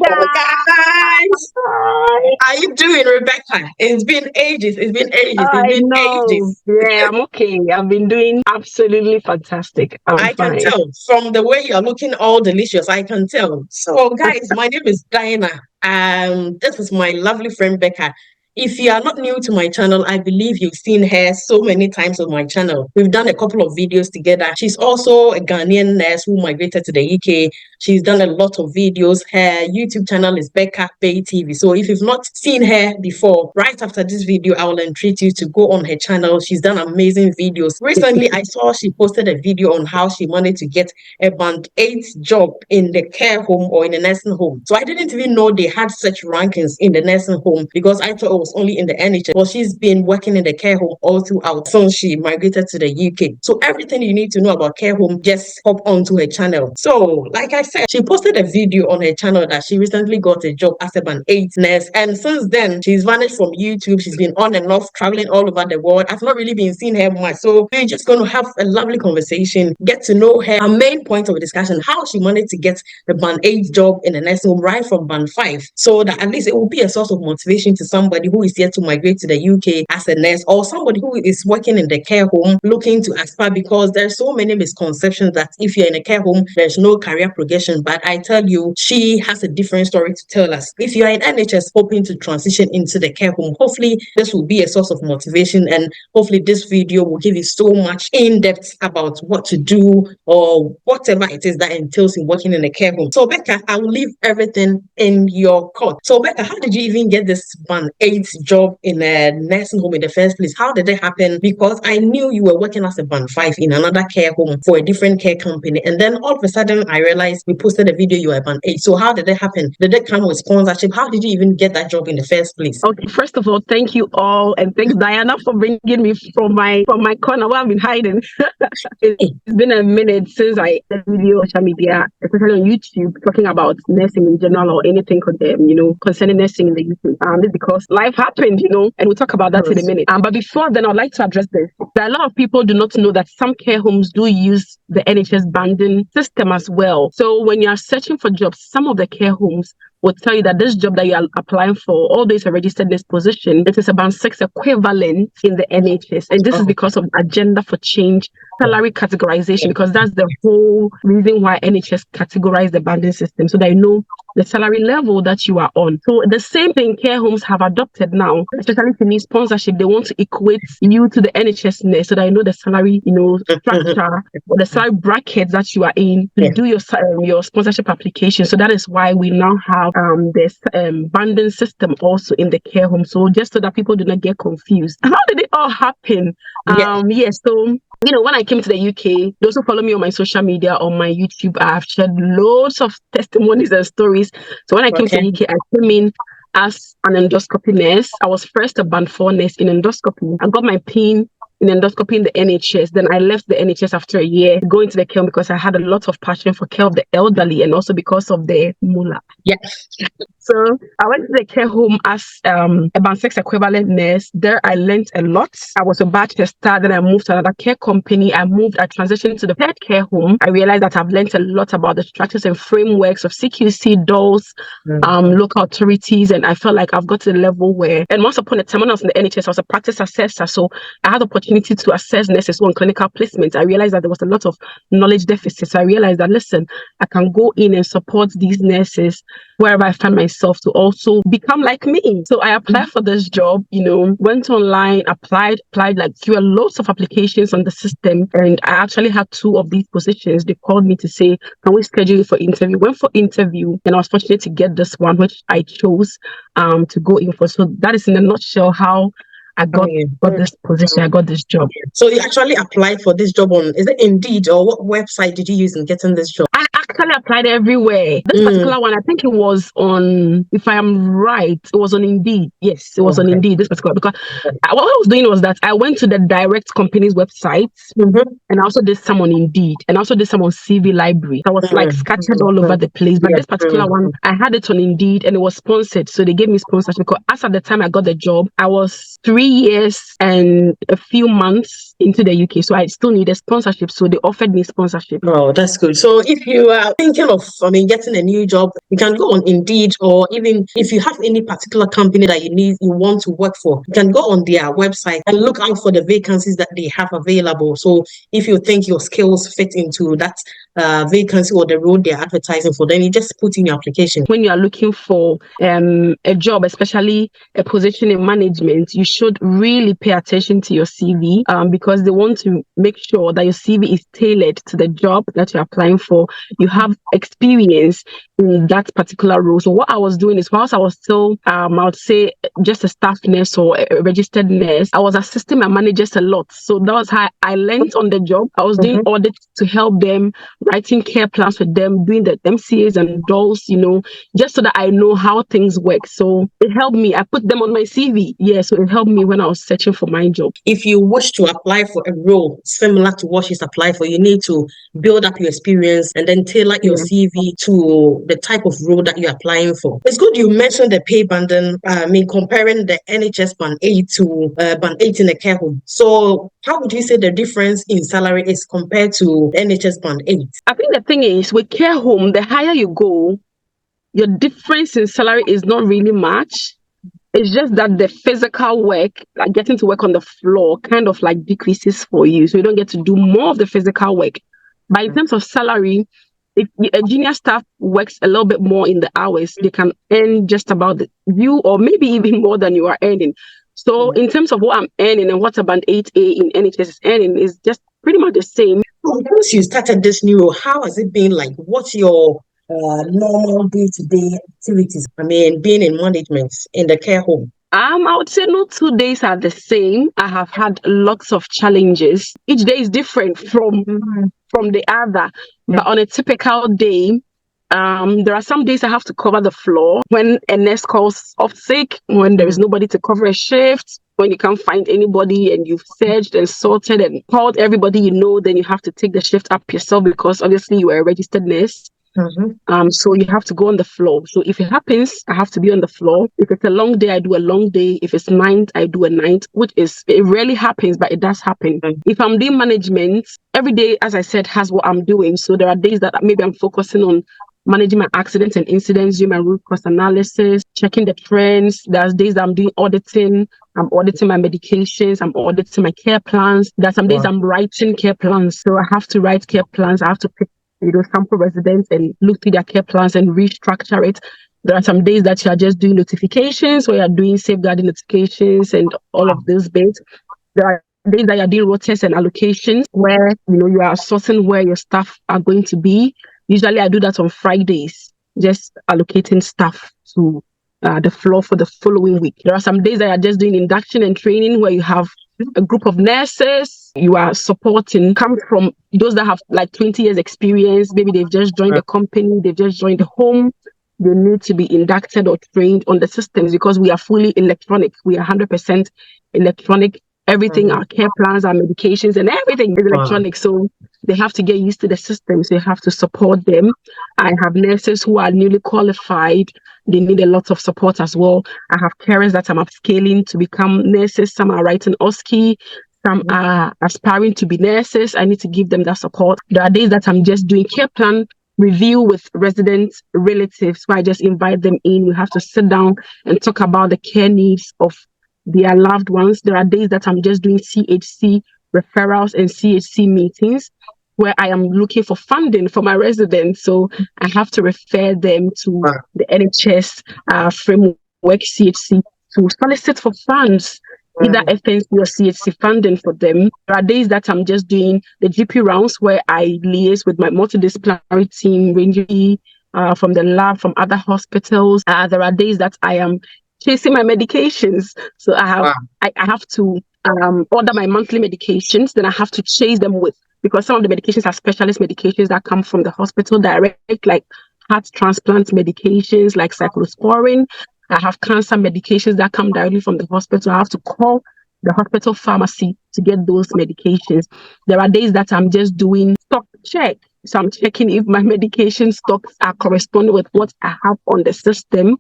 Hello, guys. Hi. How you doing, Rebecca? It's been ages. It's been ages. It's I been know. ages. Yeah, I'm okay. I've been doing absolutely fantastic. I'm I can fine. tell from the way you're looking all delicious. I can tell. So, guys, my name is Diana. This is my lovely friend Becca. If you are not new to my channel, I believe you've seen her so many times on my channel. We've done a couple of videos together. She's also a Ghanaian nurse who migrated to the UK. She's done a lot of videos. Her YouTube channel is Becca Bay TV. So if you've not seen her before, right after this video, I will entreat you to go on her channel. She's done amazing videos. Recently, I saw she posted a video on how she managed to get a band 8 job in the care home or in a nursing home. So I didn't even know they had such rankings in the nursing home because I thought it was only in the NHS. But she's been working in the care home all throughout since she migrated to the UK. So everything you need to know about care home, just hop onto her channel. So, like I said, she posted a video on her channel that she recently got a job as a band 8 nurse. And since then, she's vanished from YouTube. She's been on and off traveling all over the world. I've not really been seeing her much. So we're just going to have a lovely conversation, get to know her. Her main point of discussion, how she managed to get the band 8 job in a nursing home right from band 5. So that at least it will be a source of motivation to somebody who is here to migrate to the UK as a nurse, or somebody who is working in the care home looking to aspire, because there's so many misconceptions that if you're in a care home, there's no career progression. But I tell you, she has a different story to tell us. If you are in NHS hoping to transition into the care home, hopefully this will be a source of motivation, and hopefully this video will give you so much in depth about what to do or whatever it is that entails in working in a care home. So Becca, I will leave everything in your court. So Becca, how did you even get this band 8 job in a nursing home in the first place? How did it happen? Because I knew you were working as a band 5 in another care home for a different care company, and then all of a sudden I realized we posted a video you were a band 8. So how did it happen? Did it come with sponsorship? How did you even get that job in the first place? Okay, first of all, thank you all, and thanks Diana for bringing me from my corner where I've been hiding. It's been a minute since I did a video on social media, especially on YouTube, talking about nursing in general or anything concerning nursing in the UK. It's because life happened, and we'll talk about that in a minute. But before then, I'd like to address this. There are a lot of people do not know that some care homes do use the NHS banding system as well. So when you are searching for jobs, some of the care homes will tell you that this job that you are applying for, although it's a registered nurse position, it is a band 6 equivalent in the NHS. And this is because of agenda for change, salary categorization, because that's the whole reason why NHS categorize the banding system, so they know the salary level that you are on. So the same thing care homes have adopted now, especially if you need sponsorship. They want to equate you to the NHS nurse, so that you know the salary, structure, or the salary bracket that you are in to do your sponsorship application. So that is why we now have this banding system also in the care home. So just so that people do not get confused. How did it all happen? So when I came to the UK, those who follow me on my social media, on my YouTube, I have shared loads of testimonies and stories. So when I came to the UK, I came in as an endoscopy nurse. I was first a band 4 nurse in endoscopy. I got my PIN in endoscopy in the NHS. Then I left the NHS after a year, going to the care home because I had a lot of passion for care of the elderly and also because of the moolah. So I went to the care home as a band 6 equivalent nurse. There I learned a lot. I was a batch tester. Then I moved to another care company. I transitioned to the third care home. I realized that I've learned a lot about the structures and frameworks of CQC, DOLS, local authorities. And I felt like I've got to the level where, and once upon a time when I was in the NHS, I was a practice assessor. So I had the opportunity to assess nurses on clinical placement. I realized that there was a lot of knowledge deficits. So I realized that, listen, I can go in and support these nurses wherever I find myself to also become like me. So I applied for this job, went online, applied like through lots of applications on the system. And I actually had 2 of these positions. They called me to say, can we schedule you for interview? Went for interview, and I was fortunate to get this one, which I chose to go in for. So that is in a nutshell how I got this position. I got this job. So you actually applied for this job is it Indeed, or what website did you use in getting this job? I actually applied everywhere. This particular one, I think it was on, if I am right, it was on Indeed. Yes, it was on Indeed, this particular, because what I was doing was that I went to the direct company's website, and I also did some on Indeed, and also did some on CV Library. I was like scattered all over the place, but this particular one, I had it on Indeed, and it was sponsored, so they gave me sponsorship, because as at the time I got the job, I was 3 years and a few months into the UK, so I still needed sponsorship, so they offered me sponsorship. Oh, that's good. So if you are thinking of, getting a new job, you can go on Indeed, or even if you have any particular company that you want to work for, you can go on their website and look out for the vacancies that they have available. So if you think your skills fit into that vacancy or the role they're advertising for, then you just put in your application. When you are looking for a job, especially a position in management, you should really pay attention to your CV, because they want to make sure that your CV is tailored to the job that you're applying for. You have experience in that particular role. So what I was doing is, whilst I was still, I would say, just a staff nurse or a registered nurse, I was assisting my managers a lot. So that was how I learned on the job. I was doing audits to help them, writing care plans for them, doing the MCAs and dolls, just so that I know how things work. So it helped me. I put them on my CV. Yeah, so it helped me when I was searching for my job. If you wish to apply for a role similar to what she's applied for, you need to build up your experience and then tailor your CV to the type of role that you're applying for. It's good you mentioned the pay banding, comparing the NHS Band 8 to Band 8 in a care home. So how would you say the difference in salary is compared to NHS Band 8? I think the thing is, with care home, the higher you go, your difference in salary is not really much. It's just that the physical work, like getting to work on the floor, kind of like decreases for you. So you don't get to do more of the physical work. But in terms of salary, if a junior staff works a little bit more in the hours, they can earn just about you, or maybe even more than you are earning. So in terms of what I'm earning and what a Band 8A in NHS is earning, is just pretty much the same. Once you started this new role, how has it been like? What's your normal day-to-day activities? Being in management in the care home. I would say no 2 days are the same. I have had lots of challenges. Each day is different from the other. But on a typical day, there are some days I have to cover the floor when a nurse calls off sick, when there is nobody to cover a shift, when you can't find anybody and you've searched and sorted and called everybody then you have to take the shift up yourself, because obviously you are a registered nurse. So you have to go on the floor. So if it happens, I have to be on the floor. If it's a long day, I do a long day. If it's night, I do a night, it rarely happens, but it does happen. If I'm doing management, every day, as I said, has what I'm doing. So there are days that maybe I'm focusing on managing my accidents and incidents, doing my root cause analysis, checking the trends. There's days that I'm doing auditing. I'm auditing my medications. I'm auditing my care plans. There's some days I'm writing care plans. So I have to write care plans. I have to pick sample residents and look through their care plans and restructure it. There are some days that you are just doing notifications, or you are doing safeguarding notifications and all of those bits. There are days that you are doing rotas and allocations, where you are sourcing where your staff are going to be. Usually I do that on Fridays, just allocating staff to the floor for the following week. There are some days that you are just doing induction and training, where you have a group of nurses you are supporting, come from those that have like 20 years experience. Maybe they've just joined the company, they've just joined the home. They need to be inducted or trained on the systems, because we are fully electronic. We are 100% electronic. Everything, our care plans, our medications, and everything is electronic. So they have to get used to the system. So you have to support them. I have nurses who are newly qualified. They need a lot of support as well. I have carers that I'm upscaling to become nurses. Some are writing OSCE. Some are aspiring to be nurses. I need to give them that support. There are days that I'm just doing care plan review with resident relatives, where I just invite them in. We have to sit down and talk about the care needs of their loved ones. There are days that I'm just doing CHC referrals and CHC meetings, where I am looking for funding for my residents. So I have to refer them to the NHS framework CHC to solicit for funds, either FNC or CHC funding for them. There are days that I'm just doing the GP rounds, where I liaise with my multidisciplinary team, ranging from the lab, from other hospitals. There are days that I am chasing my medications. So I have to order my monthly medications, then I have to chase them because some of the medications are specialist medications that come from the hospital direct, like heart transplant medications, like cyclosporin. I have cancer medications that come directly from the hospital. I have to call the hospital pharmacy to get those medications. There are days that I'm just doing stock check. So I'm checking if my medication stocks are corresponding with what I have on the system.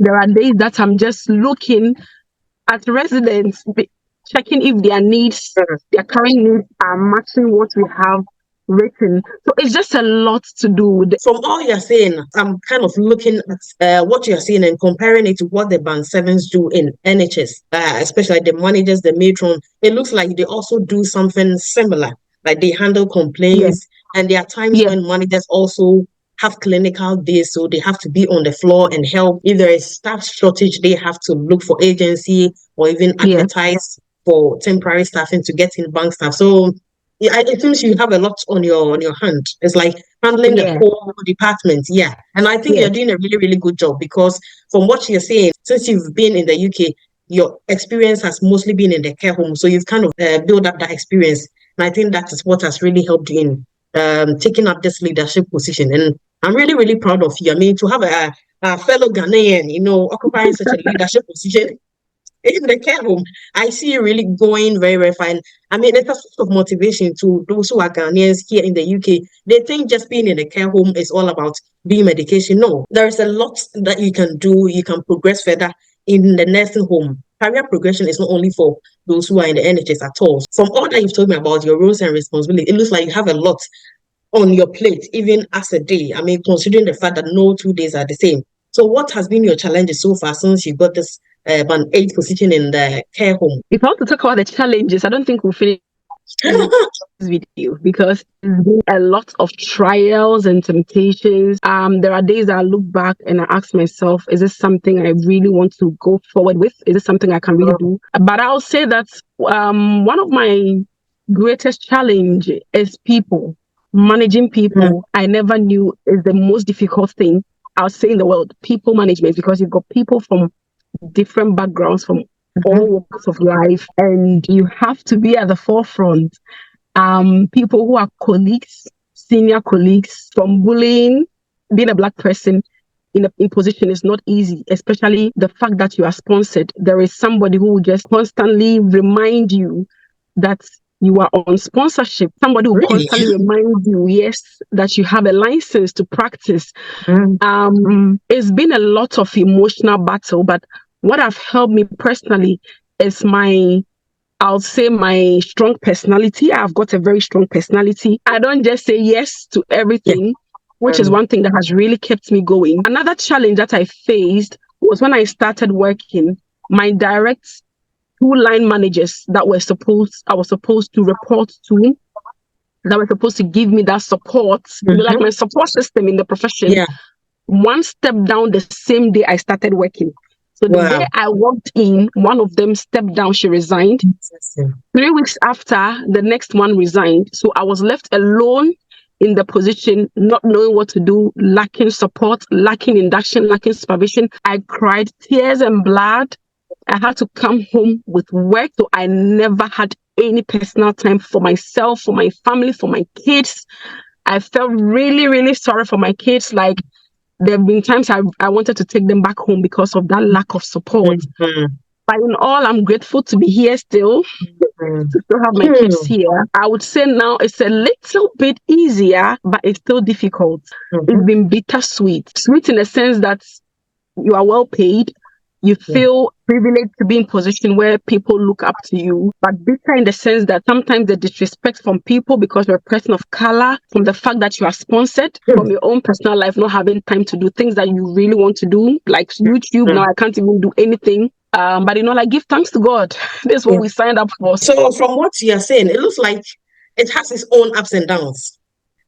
There are days that I'm just looking at residents, checking if their needs, their current needs are matching what we have written. So it's just a lot to do. From all you're saying, I'm kind of looking at what you're saying and comparing it to what the band sevens do in NHS, especially the managers, the matron. It looks like they also do something similar, like they handle Yes, complaints, and there are times yes, when managers also have clinical days, so they have to be on the floor and help. If there is staff shortage, they have to look for agency or even yes, advertise for temporary staffing to get in bank staff. So yeah, it seems you have a lot on your hand. It's like handling the yes, whole department. Yeah. And I think you're yes, doing a really, really good job because from what you're saying, since you've been in the UK, your experience has mostly been in the care home. So you've kind of built up that experience. And I think that is what has really helped you in taking up this leadership position. And I'm really, really proud of you. I mean, to have a fellow Ghanaian, occupying such a leadership position in the care home, I see you really going very, very fine. I mean, it's a sort of motivation to those who are Ghanaians here in the UK. They think just being in the care home is all about doing medication. No, there is a lot that you can do. You can progress further in the nursing home. Career progression is not only for those who are in the NHS at all. From all that you've told me about your roles and responsibilities, it looks like you have a lot on your plate, even as a day. I mean, considering the fact that no 2 days are the same. So, what has been your challenges so far since you got this band 8 position in the care home? If I want to talk about the challenges, I don't think we'll finish this video because there's been a lot of trials and temptations. There are days that I look back and I ask myself, is this something I really want to go forward with? Is this something I can really do? But I'll say that one of my greatest challenge is people. Managing people, I never knew is the most difficult thing I'll say in the world. People management, because you've got people from different backgrounds, from all walks of life, and you have to be at the forefront. People who are colleagues, senior colleagues, from bullying. Being a Black person in a position is not easy, especially the fact that you are sponsored. There is somebody who will just constantly remind you that you are on sponsorship. Somebody will Really? constantly remind you, yes, that you have a license to practice. It's been a lot of emotional battle, but what have helped me personally is I'll say my strong personality. I've got a very strong personality. I don't just say yes to everything, which is one thing that has really kept me going. Another challenge that I faced was when I started working, my direct two-line managers that I was supposed to report to, that were supposed to give me that support, like my support system in the profession. Yeah. One stepped down the same day I started working. So the day I walked in, one of them stepped down, she resigned. 3 weeks after, the next one resigned. So I was left alone in the position, not knowing what to do, lacking support, lacking induction, lacking supervision. I cried tears and blood. I had to come home with work. So I never had any personal time for myself, for my family, for my kids. I felt really, really sorry for my kids. Like, there have been times I wanted to take them back home because of that lack of support. But in all, I'm grateful to be here still, to still have my kids here. I would say now it's a little bit easier, but it's still difficult. It's been bittersweet. Sweet in the sense that you are well paid. You feel privileged to be in a position where people look up to you, but bitter in the sense that sometimes the disrespect from people because you're a person of color, from the fact that you are sponsored, from your own personal life, not having time to do things that you really want to do, like YouTube. Now I can't even do anything. But like, give thanks to God. This is what we signed up for. So from what you're saying, it looks like it has its own ups and downs.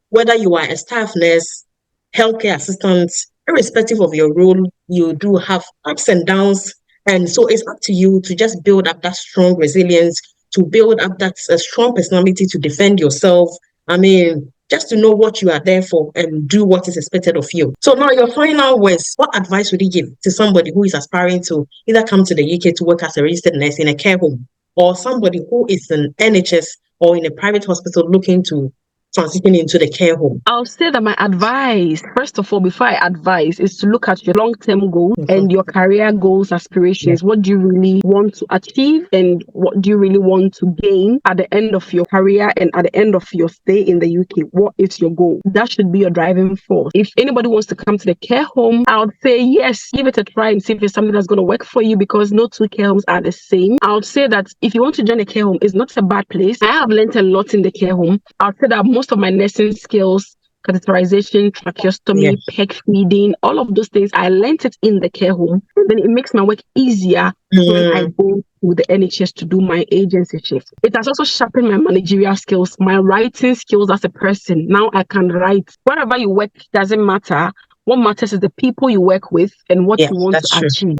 Whether you are a staff nurse, healthcare assistant, irrespective of your role, you do have ups and downs. And so it's up to you to just build up that strong resilience, to build up that strong personality to defend yourself. I mean, just to know what you are there for and do what is expected of you. So now your final words, what advice would you give to somebody who is aspiring to either come to the UK to work as a registered nurse in a care home, or somebody who is in NHS or in a private hospital looking to transition into the care home? I'll say that my advice, first of all, before I advise, is to look at your long-term goals and your career goals, aspirations. What do you really want to achieve and what do you really want to gain at the end of your career and at the end of your stay in the UK? What is your goal? That should be your driving force. If anybody wants to come to the care home, I would say yes, give it a try and see if it's something that's going to work for you, because no two care homes are the same. I would say that if you want to join a care home, it's not a bad place. I have learned a lot in the care home. I would say that most of my nursing skills, catheterization, Yeah. tracheostomy, peg feeding, all of those things, I learned it in the care home. And then it makes my work easier when I Mm, go to the NHS to do my agency shift. It has also sharpened my managerial skills, my writing skills as a person. Now I can write. Wherever you work, doesn't matter. What matters is the people you work with and what yeah, you want to that's true. achieve.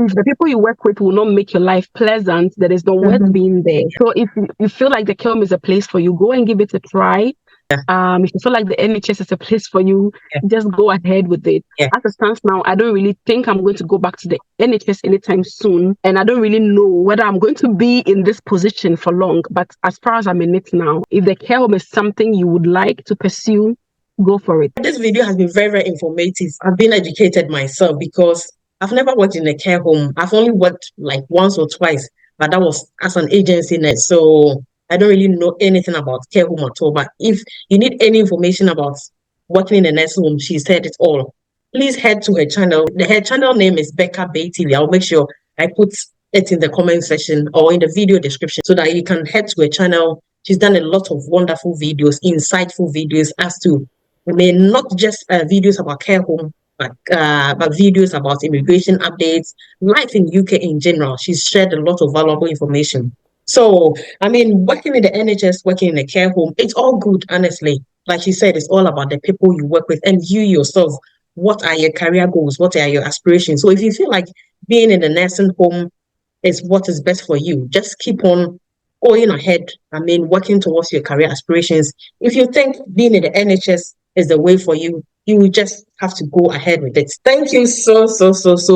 If the people you work with will not make your life pleasant, there is no worth Mhm. being there. So if you feel like the care home is a place for you, go and give it a try. Yeah, If you feel like the NHS is a place for you, yeah, just go ahead with it. yeah. As it stands now, I don't really think I'm going to go back to the NHS anytime soon. And I don't really know whether I'm going to be in this position for long. But as far as I'm in it now, if the care home is something you would like to pursue, go for it. This video has been very, very informative. I've been educated myself because I've never worked in a care home. I've only worked like once or twice, but that was as an agency nurse. So I don't really know anything about care home at all. But if you need any information about working in a nursing home, she said it all. Please head to her channel. Her channel name is Becca Bay TV. I'll make sure I put it in the comment section or in the video description so that you can head to her channel. She's done a lot of wonderful videos, insightful videos as to not just videos about care home, but videos about immigration updates, life in UK in general. She's shared a lot of valuable information. So, working in the NHS, working in a care home, it's all good, honestly. Like she said, it's all about the people you work with and you yourself. What are your career goals? What are your aspirations? So, if you feel like being in a nursing home is what is best for you, just keep on going ahead. Working towards your career aspirations. If you think being in the NHS is the way for you, you will just have to go ahead with it. Thank you so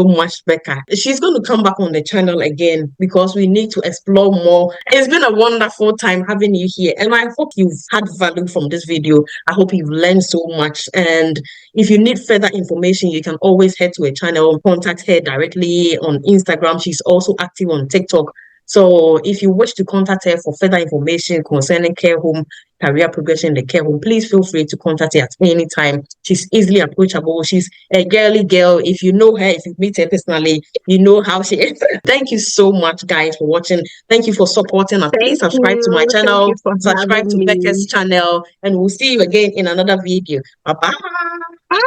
much, Becca. She's going to come back on the channel again because we need to explore more. It's been a wonderful time having you here, and I hope you've had value from this video. I hope you've learned so much. And if you need further information, you can always head to her channel, contact her directly on Instagram. She's also active on TikTok. So if you wish to contact her for further information concerning care home, career progression in the care home, please feel free to contact her at any time. She's easily approachable. She's a girly girl. If you know her, if you meet her personally, you know how she is. Thank you so much, guys, for watching. Thank you for supporting us. Please Thank subscribe to my you. Thank channel, you for subscribe having to Becca's me. channel, and we'll see you again in another video. Bye-bye. Bye.